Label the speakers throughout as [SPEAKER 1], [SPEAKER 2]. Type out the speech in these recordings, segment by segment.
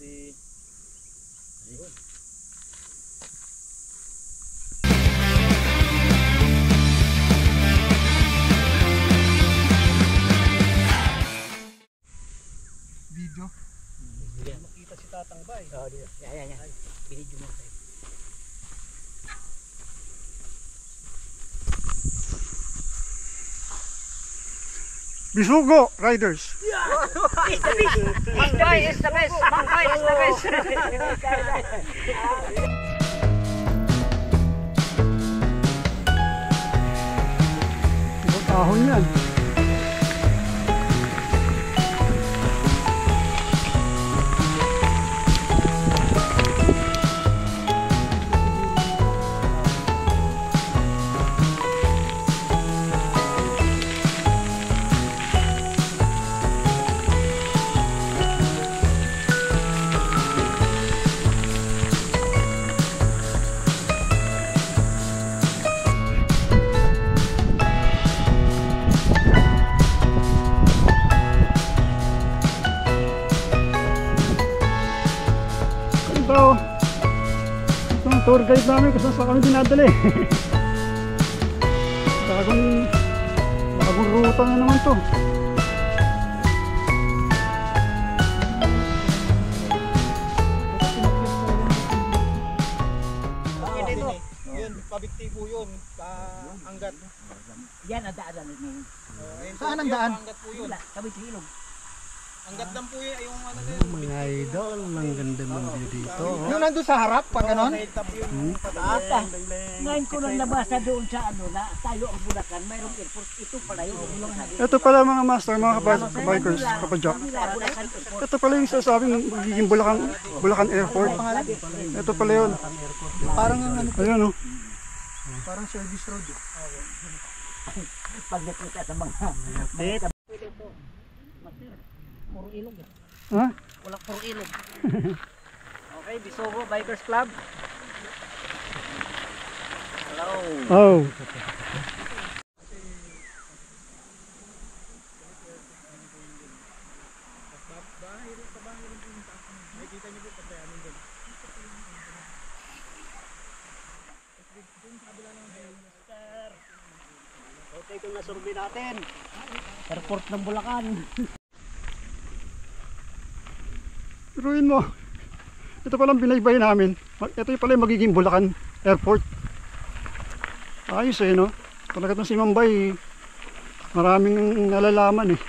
[SPEAKER 1] si... Ayun.
[SPEAKER 2] Video.
[SPEAKER 1] Makita si Tatang Bay.
[SPEAKER 3] Oo, dito. Yan. Binidyo mo tayo.
[SPEAKER 2] Bisugo Riders.
[SPEAKER 3] Mangkay is the best. Mangkay is the best.
[SPEAKER 2] Ibang kahon yan. Ito, itong tour guide namin kung saan kami dinadala eh. bagong ruta na naman to.
[SPEAKER 1] Yun, pabikti po yun. Anggat.
[SPEAKER 3] Yan ang daan namin.
[SPEAKER 1] Saan ang daan? Anggat po yun.
[SPEAKER 3] Kami sa ilog.
[SPEAKER 1] Anggat lang po yun. Yung ano na
[SPEAKER 2] Oh, mga idol, ang ganda ng view dito.
[SPEAKER 1] yung nandun sa harap, pag ganon?
[SPEAKER 3] Ngayon ko nang nabasa doon sa ano na tayo ang Bulacan, mayroong airport. Ito pala yun.
[SPEAKER 2] Ito pala mga master, mga kabikers, kapadyak.
[SPEAKER 3] Bulacan airport.
[SPEAKER 2] Ito pala yung sasabing magiging Bulacan Airport. Ito pala yun.
[SPEAKER 1] Parang yung ano,
[SPEAKER 2] Ayan o.
[SPEAKER 1] parang service road.
[SPEAKER 3] Pag nakita sa mga pwede po. Master, puro ilog eh.
[SPEAKER 2] Ha?
[SPEAKER 3] Wala puro ilog. Okay, Bisugo Bikers Club. Hello.
[SPEAKER 2] Oh.
[SPEAKER 3] Okay, kung nasurvey natin. Airport ng Bulacan.
[SPEAKER 2] Piruin mo. Ito palang binaybay namin. Ito pala yung magiging Bulacan Airport. Ayos eh, no? Talaga itong si Mambay, maraming nalalaman eh.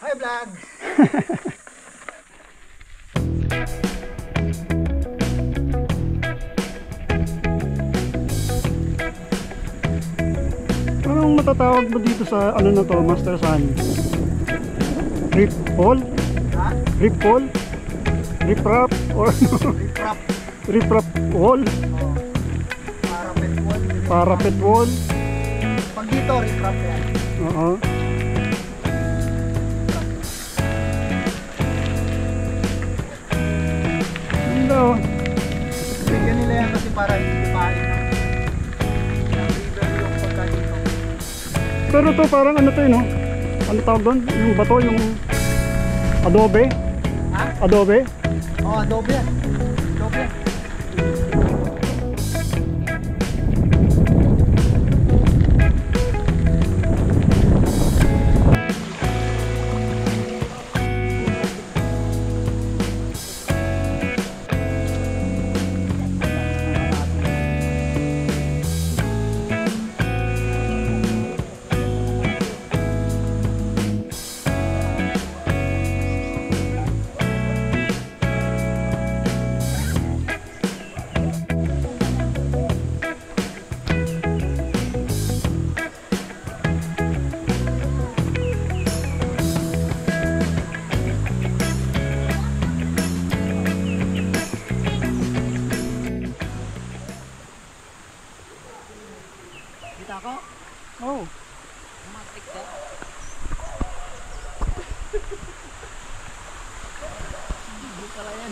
[SPEAKER 1] Hi vlog!
[SPEAKER 2] Anong matatawag mo dito sa ano na to, Master San? Rip hole?
[SPEAKER 1] Ha?
[SPEAKER 2] Rip hole? Rip wrap? Or
[SPEAKER 1] Riprap.
[SPEAKER 2] rip wrap wall?
[SPEAKER 1] Parapet wall.
[SPEAKER 2] Parapet wall?
[SPEAKER 1] Pag dito, riprap yan.
[SPEAKER 2] Oo. Ganda oh.
[SPEAKER 1] Bigyan nila yan kasi para hindi pain ng river yung pagka dito.
[SPEAKER 2] Pero to parang ano to no? Ano tawag doon? Yung bato, yung adobe?
[SPEAKER 1] Ha?
[SPEAKER 2] Adobe?
[SPEAKER 1] Oo, adobe yan. Adobe yan.
[SPEAKER 3] pala yan.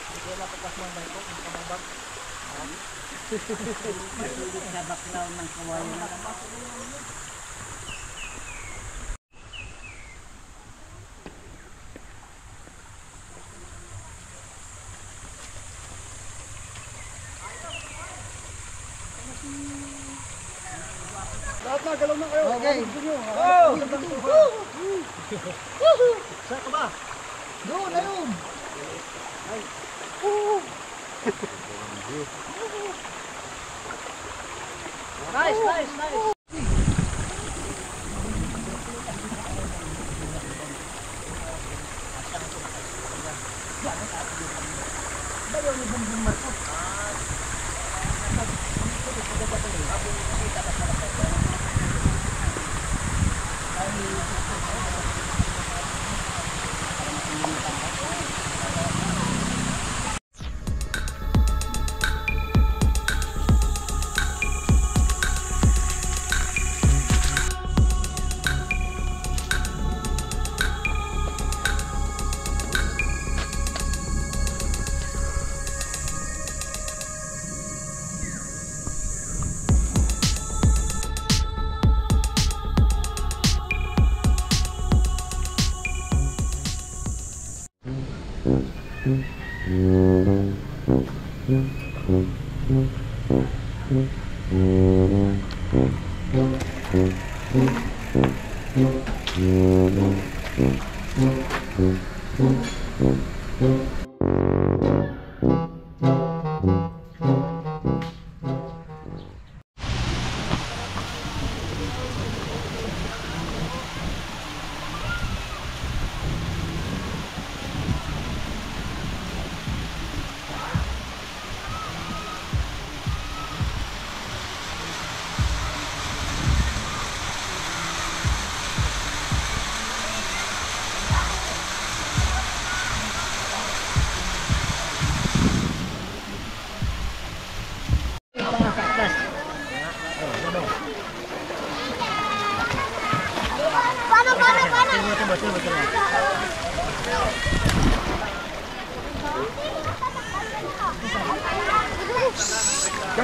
[SPEAKER 3] Ito na pagkas ng bangko, ang pamabag. Sa baklaw ng kawayan.
[SPEAKER 2] Lahat na, galaw na kayo.
[SPEAKER 1] Okay.
[SPEAKER 2] Oh!
[SPEAKER 3] Saan ka ba?
[SPEAKER 1] Doon, ayun.
[SPEAKER 3] Nice, nice, nice.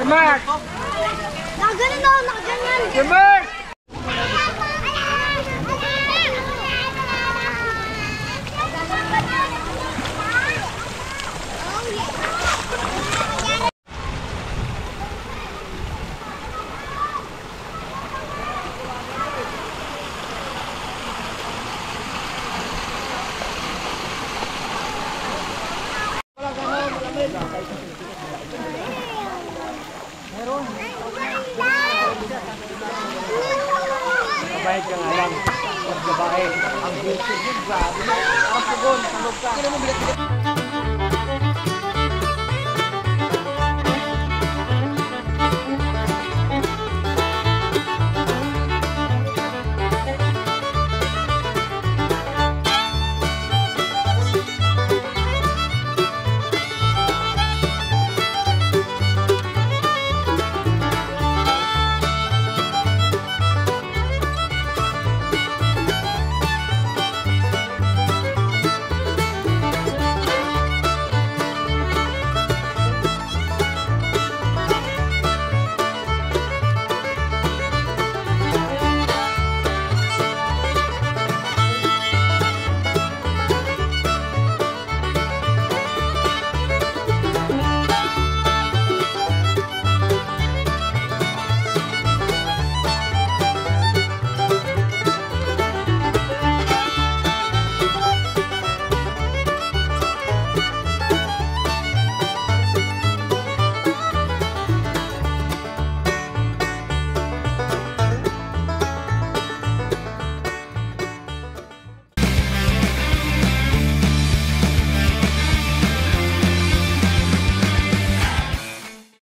[SPEAKER 1] Mark!
[SPEAKER 4] Nakaganyan daw, nakaganyan.
[SPEAKER 1] Si Mark!
[SPEAKER 3] Bayad ka nga lang. Pag babae, ang beauty, grabe. Ang pugon, tulog ka.